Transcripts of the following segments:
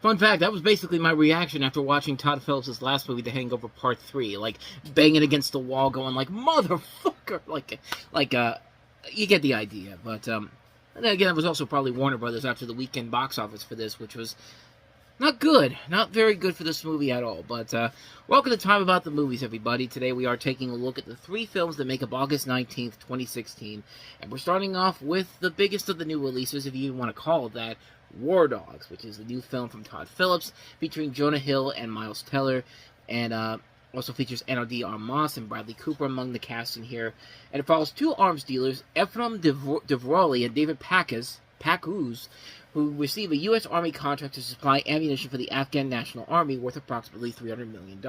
Fun fact, that was basically my reaction after watching Todd Phillips' last movie, The Hangover Part 3. Like, banging against the wall, going like, motherfucker! You get the idea. But, and then again, it was also probably Warner Brothers after the weekend box office for this, which was not good. Not very good for this movie at all. But, welcome to Time About the Movies, everybody. Today we are taking a look at the 3 films that make up August 19th, 2016. And we're starting off with the biggest of the new releases, if you even want to call it that, War Dogs, which is the new film from Todd Phillips, featuring Jonah Hill and Miles Teller, and also features Anna-D Armas and Bradley Cooper among the cast in here. And it follows 2 arms dealers, Ephraim Devroli and David Pakuz, who receive a U.S. Army contract to supply ammunition for the Afghan National Army worth approximately $300 million.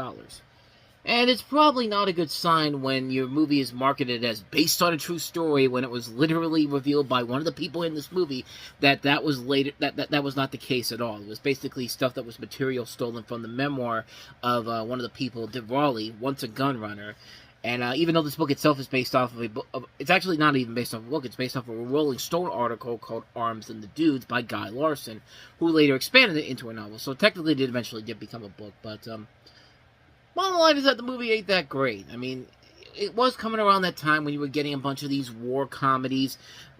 And it's probably not a good sign when your movie is marketed as based on a true story, when it was literally revealed by one of the people in this movie that was not the case at all. It was basically stuff that was material stolen from the memoir of one of the people, Devroli, once a gun runner. And even though this book itself is based off of a book, it's actually not even based off of a book, it's based off of a Rolling Stone article called Arms and the Dudes by Guy Larson, who later expanded it into a novel. So technically it eventually did become a book, but bottom line is that the movie ain't that great. I mean, it was coming around that time when you were getting a bunch of these war comedies.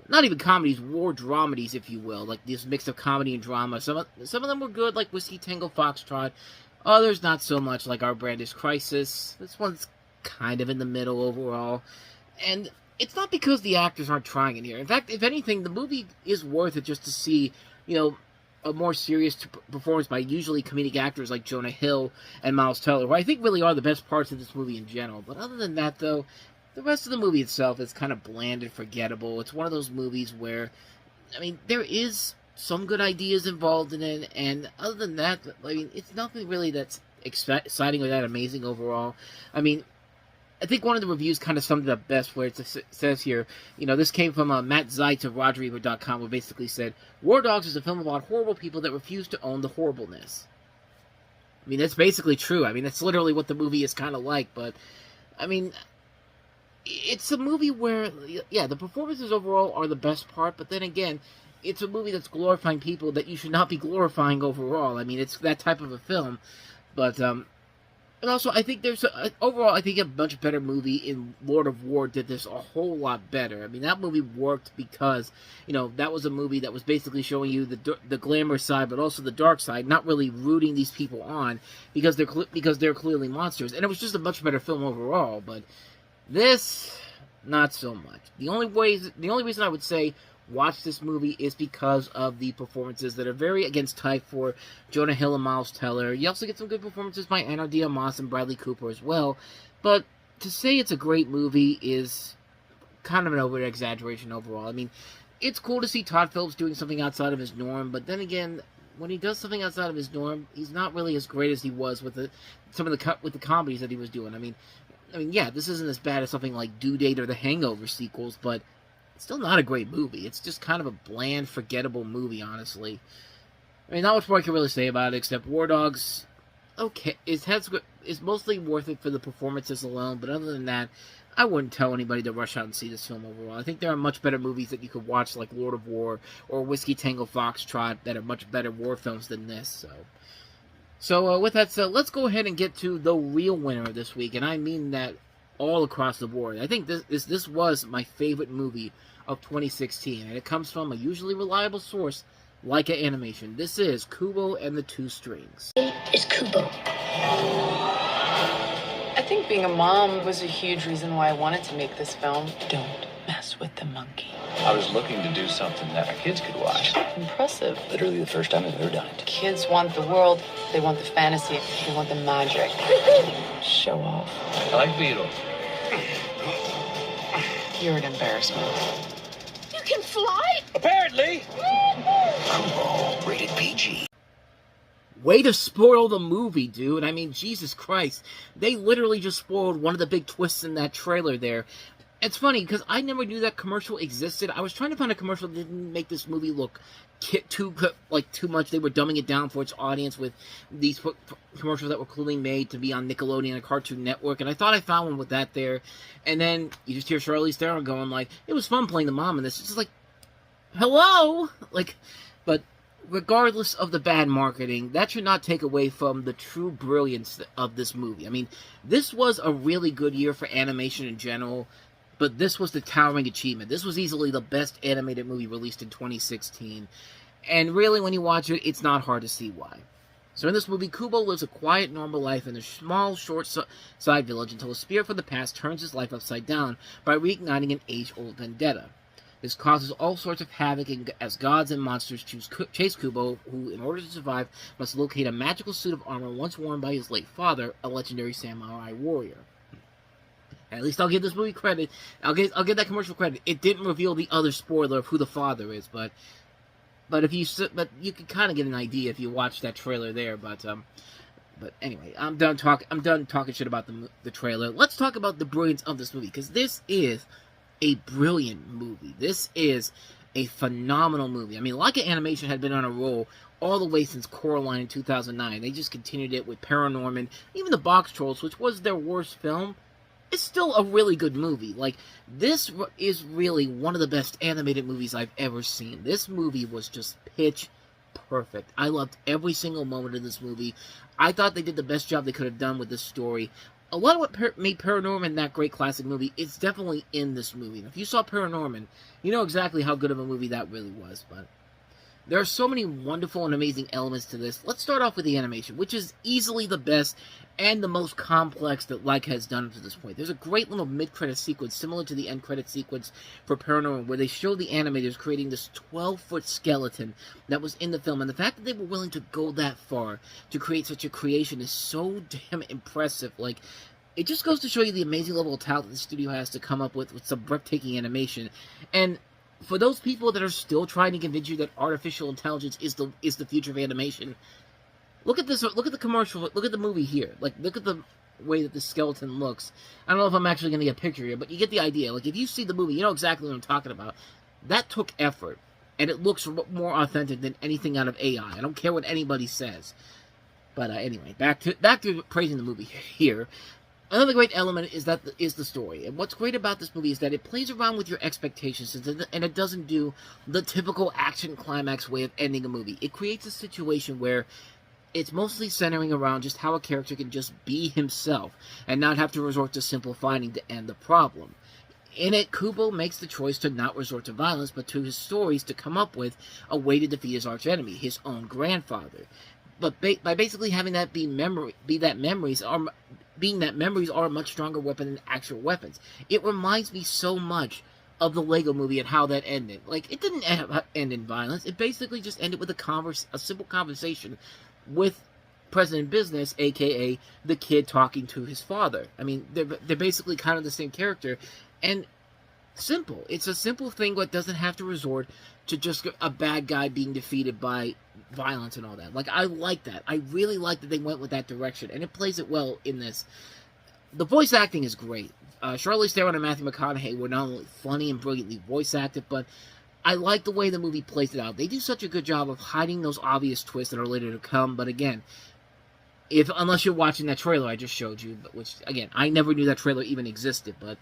Not even comedies, war dramedies, if you will. Like this mix of comedy and drama. Some of them were good, like Whiskey Tango Foxtrot. Others not so much, like Our Brand is Crisis. This one's kind of in the middle overall. And it's not because the actors aren't trying in here. In fact, if anything, the movie is worth it just to see, a more serious performance by usually comedic actors like Jonah Hill and Miles Teller, who I think really are the best parts of this movie in general. But other than that, though, the rest of the movie itself is kind of bland and forgettable. It's one of those movies where, I mean, there is some good ideas involved in it, and other than that, I mean, it's nothing really that's exciting or that amazing overall. I mean, I think one of the reviews kind of summed it up best, where it says here, this came from Matt Zeitz of RogerEbert.com, who basically said, War Dogs is a film about horrible people that refuse to own the horribleness. I mean, that's basically true. I mean, that's literally what the movie is kind of like, but, I mean, it's a movie where, yeah, the performances overall are the best part, but then again, it's a movie that's glorifying people that you should not be glorifying overall. I mean, it's that type of a film, but, and also, I think overall, I think a much better movie in Lord of War did this a whole lot better. I mean, that movie worked because, that was a movie that was basically showing you the glamour side, but also the dark side, not really rooting these people on because they're clearly monsters. And it was just a much better film overall, but this, not so much. The only reason I would say watch this movie is because of the performances that are very against type for Jonah Hill and Miles Teller. You also get some good performances by Anna-D Armas and Bradley Cooper as well. But to say it's a great movie is kind of an over-exaggeration overall. I mean, it's cool to see Todd Phillips doing something outside of his norm, but then again, when he does something outside of his norm, he's not really as great as he was with the comedies that he was doing. I mean, yeah, this isn't as bad as something like Due Date or the Hangover sequels, but it's still not a great movie. It's just kind of a bland, forgettable movie, honestly. I mean, not much more I can really say about it, except War Dogs, okay, is mostly worth it for the performances alone, but other than that, I wouldn't tell anybody to rush out and see this film overall. I think there are much better movies that you could watch, like Lord of War or Whiskey Tango Foxtrot, that are much better war films than this, So with that said, let's go ahead and get to the real winner of this week, and I mean that all across the board. I think this was my favorite movie of 2016, and it comes from a usually reliable source, Leica Animation. This is Kubo and the Two Strings. It's Kubo. I think being a mom was a huge reason why I wanted to make this film. Don't mess with the monkey. I was looking to do something that our kids could watch. Impressive. Literally the first time I've ever done it. Kids want the world, they want the fantasy, they want the magic. Show off. I like Beatles. You're an embarrassment. You can fly? Apparently. Kubo, rated PG. Way to spoil the movie, dude. I mean, Jesus Christ. They literally just spoiled one of the big twists in that trailer there. It's funny, because I never knew that commercial existed. I was trying to find a commercial that didn't make this movie look too much. They were dumbing it down for its audience with these commercials that were clearly made to be on Nickelodeon and Cartoon Network, and I thought I found one with that there. And then you just hear Charlize Theron going like, it was fun playing the mom in this. It's just like, hello? But regardless of the bad marketing, that should not take away from the true brilliance of this movie. I mean, this was a really good year for animation in general, but this was the towering achievement. This was easily the best animated movie released in 2016, and really, when you watch it, it's not hard to see why. So in this movie, Kubo lives a quiet, normal life in a small, short-side village until a spirit from the past turns his life upside down by reigniting an age-old vendetta. This causes all sorts of havoc as gods and monsters chase Kubo, who, in order to survive, must locate a magical suit of armor once worn by his late father, a legendary samurai warrior. And at least I'll give this movie credit. I'll give that commercial credit. It didn't reveal the other spoiler of who the father is, but you can kind of get an idea if you watch that trailer there. But anyway, I'm done talking shit about the trailer. Let's talk about the brilliance of this movie, because this is a brilliant movie. This is a phenomenal movie. I mean, Leica Animation had been on a roll all the way since Coraline in 2009. They just continued it with Paranorman. Even The Box Trolls, which was their worst film, is still a really good movie. Like, this is really one of the best animated movies I've ever seen. This movie was just pitch perfect. I loved every single moment of this movie. I thought they did the best job they could have done with this story. A lot of what made Paranorman that great classic movie, it's definitely in this movie. And if you saw Paranorman, you know exactly how good of a movie that really was. But there are so many wonderful and amazing elements to this. Let's start off with the animation, which is easily the best and the most complex that Leica has done up to this point. There's a great little mid-credit sequence, similar to the end-credit sequence for Paranorman, where they show the animators creating this 12-foot skeleton that was in the film. And the fact that they were willing to go that far to create such a creation is so damn impressive. Like, it just goes to show you the amazing level of talent the studio has to come up with some breathtaking animation. And for those people that are still trying to convince you that artificial intelligence is the future of animation, look at this. Look at the commercial. Look at the movie here. Like, look at the way that the skeleton looks. I don't know if I'm actually going to get a picture here, but you get the idea. Like, if you see the movie, you know exactly what I'm talking about. That took effort, and it looks more authentic than anything out of AI. I don't care what anybody says. But anyway, back to praising the movie here. Another great element is the story. And what's great about this movie is that it plays around with your expectations, and it doesn't do the typical action climax way of ending a movie. It creates a situation where it's mostly centering around just how a character can just be himself and not have to resort to simple fighting to end the problem. In it, Kubo makes the choice to not resort to violence, but to his stories to come up with a way to defeat his archenemy, his own grandfather. But by basically having that memories are a much stronger weapon than actual weapons. It reminds me so much of the Lego movie and how that ended. Like, it didn't end in violence. It basically just ended with a simple conversation with President Business, a.k.a. the kid talking to his father. I mean, they're basically kind of the same character, and simple. It's a simple thing that doesn't have to resort to just a bad guy being defeated by violence and all that. Like, I like that. I really like that they went with that direction, and it plays it well in this. The voice acting is great. Charlize Theron and Matthew McConaughey were not only funny and brilliantly voice acted, but I like the way the movie plays it out. They do such a good job of hiding those obvious twists that are later to come, but again, unless you're watching that trailer I just showed you, which, again, I never knew that trailer even existed, but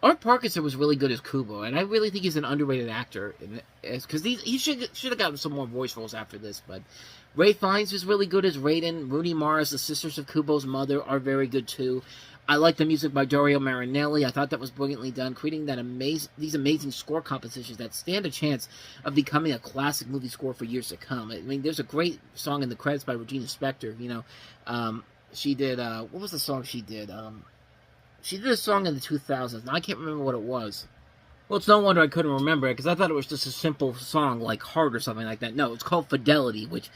Art Parkinson was really good as Kubo, and I really think he's an underrated actor, because he should have gotten some more voice roles after this. But Ray Fiennes is really good as Raiden. Rooney Mara, the sisters of Kubo's mother, are very good too. I like the music by Dario Marinelli. I thought that was brilliantly done, creating these amazing score compositions that stand a chance of becoming a classic movie score for years to come. I mean, there's a great song in the credits by Regina Spektor. You know, she did what was the song she did? She did a song in the 2000s. Now, I can't remember what it was. Well, it's no wonder I couldn't remember it, because I thought it was just a simple song like Heart or something like that. No, it's called Fidelity, which,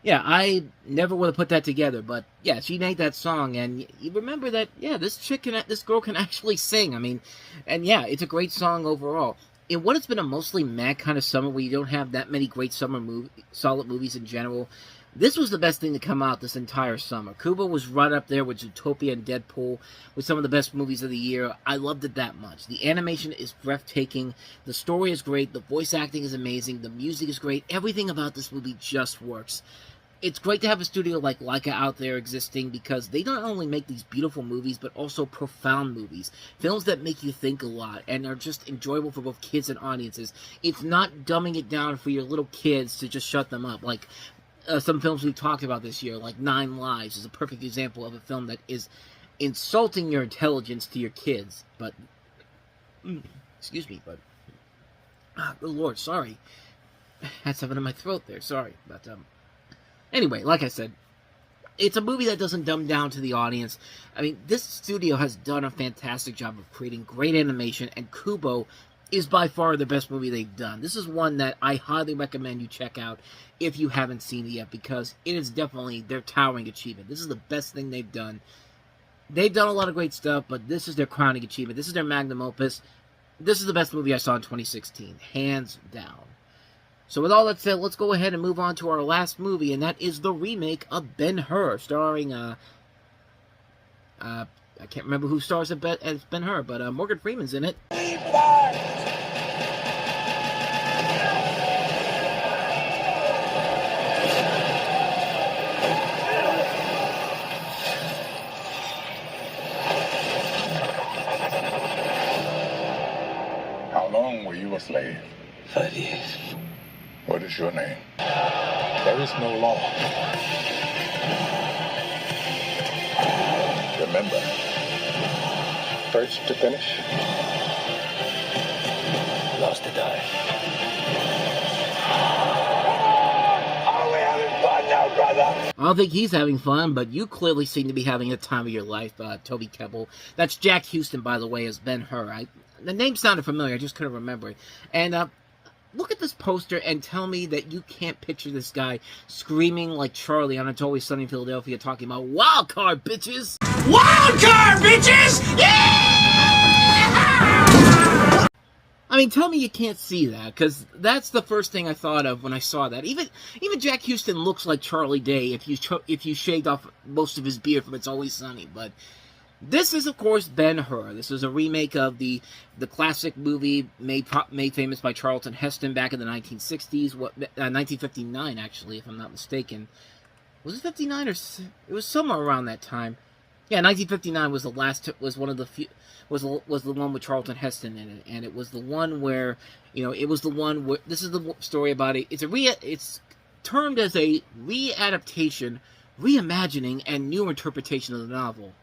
yeah, I never would have put that together. But, yeah, she made that song, and you remember that, yeah, this girl can actually sing. I mean, and yeah, it's a great song overall. In what has been a mostly mad kind of summer where you don't have that many great solid movies in general, this was the best thing to come out this entire summer. Kubo was right up there with Zootopia and Deadpool, with some of the best movies of the year. I loved it that much. The animation is breathtaking. The story is great. The voice acting is amazing. The music is great. Everything about this movie just works. it's great to have a studio like Laika out there existing, because they not only make these beautiful movies, but also profound movies. Films that make you think a lot and are just enjoyable for both kids and audiences. It's not dumbing it down for your little kids to just shut them up. Like some films we've talked about this year, like 9 Lives, is a perfect example of a film that is insulting your intelligence to your kids. But, excuse me, but, good Lord, sorry. I had something in my throat there, sorry. But, anyway, like I said, it's a movie that doesn't dumb down to the audience. I mean, this studio has done a fantastic job of creating great animation, and Kubo is by far the best movie they've done. This is one that I highly recommend you check out if you haven't seen it yet, because it is definitely their towering achievement. This is the best thing they've done. They've done a lot of great stuff, but this is their crowning achievement. This is their magnum opus. This is the best movie I saw in 2016, hands down. So with all that said, let's go ahead and move on to our last movie, and that is the remake of Ben-Hur, starring, I can't remember who stars as Ben-Hur, but Morgan Freeman's in it. How long were you a slave? 5 years. What is your name? There is no law. Remember, first to finish, Lost to die. are we having fun now, brother? I don't think he's having fun, but you clearly seem to be having a time of your life, Toby Kebbell. That's Jack Houston, by the way, as Ben-Hur. The name sounded familiar, I just couldn't remember it. And, look at this poster and tell me that you can't picture this guy screaming like Charlie on It's Always Sunny in Philadelphia, talking about wild card, bitches! Wild card, bitches! Yeah! I mean, tell me you can't see that, because that's the first thing I thought of when I saw that. Even Jack Houston looks like Charlie Day if you shaved off most of his beard from It's Always Sunny, but this is, of course, Ben-Hur. This is a remake of the classic movie made famous by Charlton Heston back in the 1960s, 1959, actually, if I'm not mistaken. Was it 59 or it was somewhere around that time? Yeah, 1959 was the one with Charlton Heston in it, and it was the one where, this is the story about it. It's termed as a readaptation, reimagining, and new interpretation of the novel.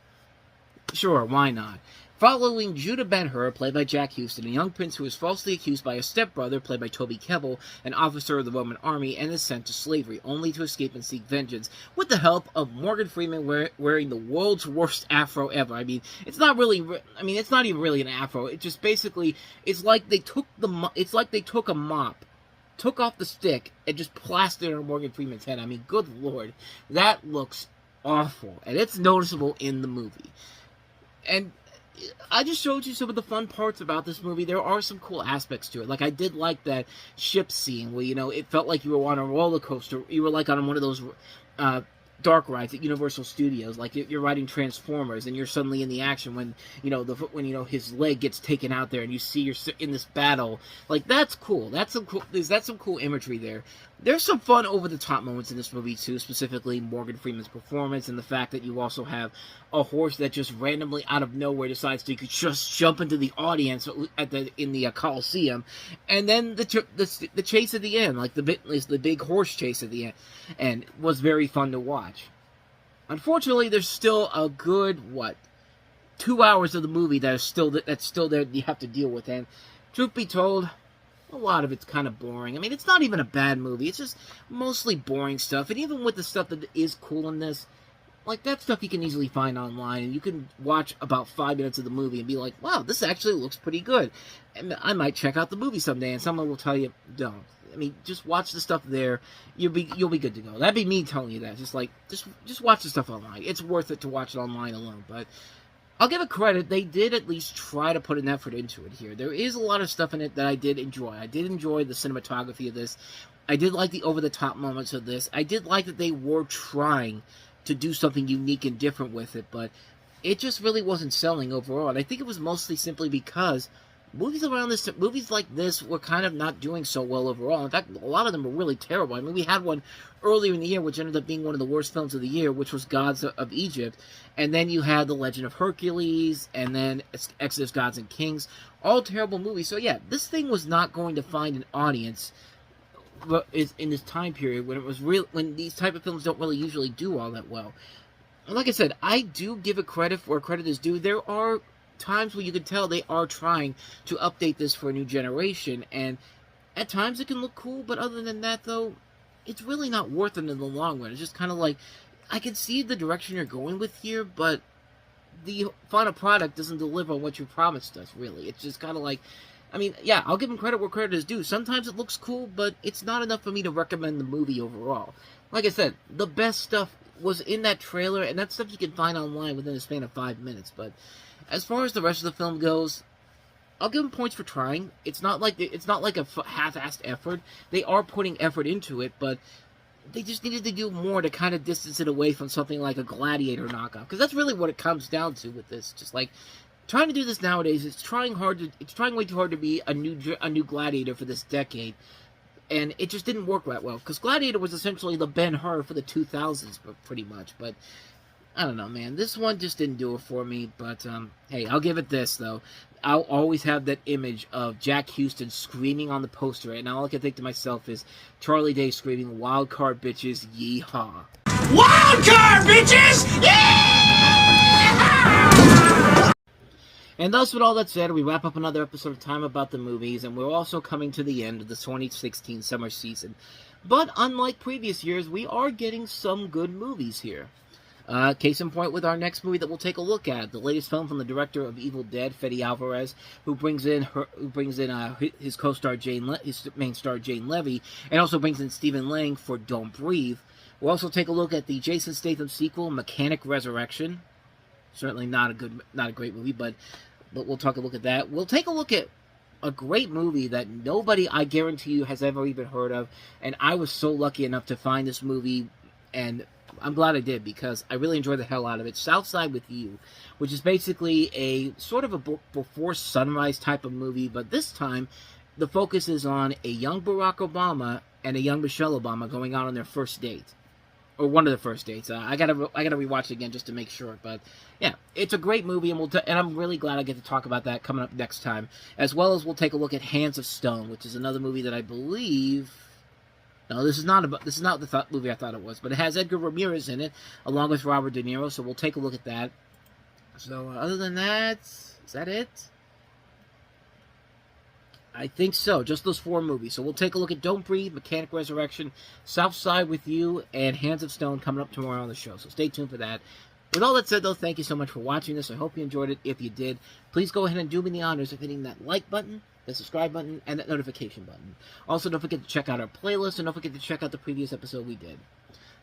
Sure, why not? Following Judah Ben-Hur, played by Jack Houston, a young prince who is falsely accused by a stepbrother, played by Toby Kebbell, an officer of the Roman army, and is sent to slavery, only to escape and seek vengeance, with the help of Morgan Freeman wearing the world's worst afro ever. I mean, it's not even really an afro. It just basically, it's like they took a mop, took off the stick, and just plastered it on Morgan Freeman's head. I mean, good Lord, that looks awful, and it's noticeable in the movie. And I just showed you some of the fun parts about this movie. There are some cool aspects to it. Like, I did like that ship scene where, it felt like you were on a roller coaster. You were like on one of those dark rides at Universal Studios. Like, you're riding Transformers and you're suddenly in the action when, his leg gets taken out there and you see you're in this battle. Like, that's cool. That's some cool imagery there. There's some fun over-the-top moments in this movie, too, specifically Morgan Freeman's performance and the fact that you also have a horse that just randomly out of nowhere decides to just jump into the audience in the Coliseum, and then the chase at the end, like the big horse chase at the end, and was very fun to watch. Unfortunately, there's still a good, 2 hours of the movie that's still there you have to deal with, and truth be told, a lot of it's kind of boring. I mean, it's not even a bad movie. It's just mostly boring stuff. And even with the stuff that is cool in this, like, that stuff you can easily find online. And you can watch about 5 minutes of the movie and be like, wow, this actually looks pretty good. And I might check out the movie someday. And someone will tell you, don't. I mean, just watch the stuff there. You'll be good to go. That'd be me telling you that. Just watch the stuff online. It's worth it to watch it online alone. But I'll give it credit, they did at least try to put an effort into it here. There is a lot of stuff in it that I did enjoy. I did enjoy the cinematography of this. I did like the over-the-top moments of this. I did like that they were trying to do something unique and different with it, but it just really wasn't selling overall. And I think it was mostly simply because movies like this were kind of not doing so well overall. In fact, a lot of them were really terrible. I mean, we had one earlier in the year which ended up being one of the worst films of the year, which was Gods of Egypt. And then you had The Legend of Hercules, and then Exodus, Gods and Kings. All terrible movies. So yeah, this thing was not going to find an audience in this time period when these type of films don't really usually do all that well. And like I said, I do give it credit where credit is due. There are times where you can tell they are trying to update this for a new generation, and at times it can look cool, but other than that, though, it's really not worth it in the long run. It's just kind of like, I can see the direction you're going with here, but the final product doesn't deliver what you promised us, really. It's just kind of like, I mean, yeah, I'll give them credit where credit is due. Sometimes it looks cool, but it's not enough for me to recommend the movie overall. Like I said, the best stuff was in that trailer, and that's stuff you can find online within a span of 5 minutes, but as far as the rest of the film goes, I'll give them points for trying. It's not like a half-assed effort. They are putting effort into it, but they just needed to do more to kind of distance it away from something like a Gladiator knockoff, because that's really what it comes down to with this. Just like trying to do this nowadays, it's trying way too hard to be a new Gladiator for this decade, and it just didn't work that well. Because Gladiator was essentially the Ben-Hur for the 2000s, pretty much, but I don't know, man. This one just didn't do it for me, but, hey, I'll give it this, though. I'll always have that image of Jack Houston screaming on the poster, and all I can think to myself is Charlie Day screaming, "Wild card bitches, yeehaw." Wild card bitches, yeah! And thus, with all that said, we wrap up another episode of Time About the Movies, and we're also coming to the end of the 2016 summer season. But unlike previous years, we are getting some good movies here. Case in point with our next movie that we'll take a look at, the latest film from the director of Evil Dead, Fede Alvarez, who brings in his co-star his main star Jane Levy, and also brings in Stephen Lang for Don't Breathe. We'll also take a look at the Jason Statham sequel, Mechanic Resurrection. Certainly not a great movie, but we'll take a look at that. We'll take a look at a great movie that nobody, I guarantee you, has ever even heard of, and I was so lucky enough to find this movie, and I'm glad I did, because I really enjoyed the hell out of it. Southside with You, which is basically a sort of a before sunrise type of movie, but this time the focus is on a young Barack Obama and a young Michelle Obama going out on their first date, or one of the first dates. I gotta rewatch it again just to make sure, but yeah, it's a great movie, and and I'm really glad I get to talk about that coming up next time, as well as we'll take a look at Hands of Stone, which is another movie that I believe. No, this is not the movie I thought it was, but it has Edgar Ramirez in it, along with Robert De Niro, so we'll take a look at that. So, other than that, is that it? I think so, just those 4 movies. So we'll take a look at Don't Breathe, Mechanic Resurrection, Southside with You, and Hands of Stone coming up tomorrow on the show, so stay tuned for that. With all that said, though, thank you so much for watching this. I hope you enjoyed it. If you did, please go ahead and do me the honors of hitting that like button, the subscribe button, and that notification button. Also, don't forget to check out our playlist, and don't forget to check out the previous episode we did.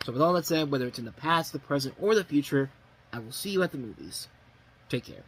So with all that said, whether it's in the past, the present, or the future, I will see you at the movies. Take care.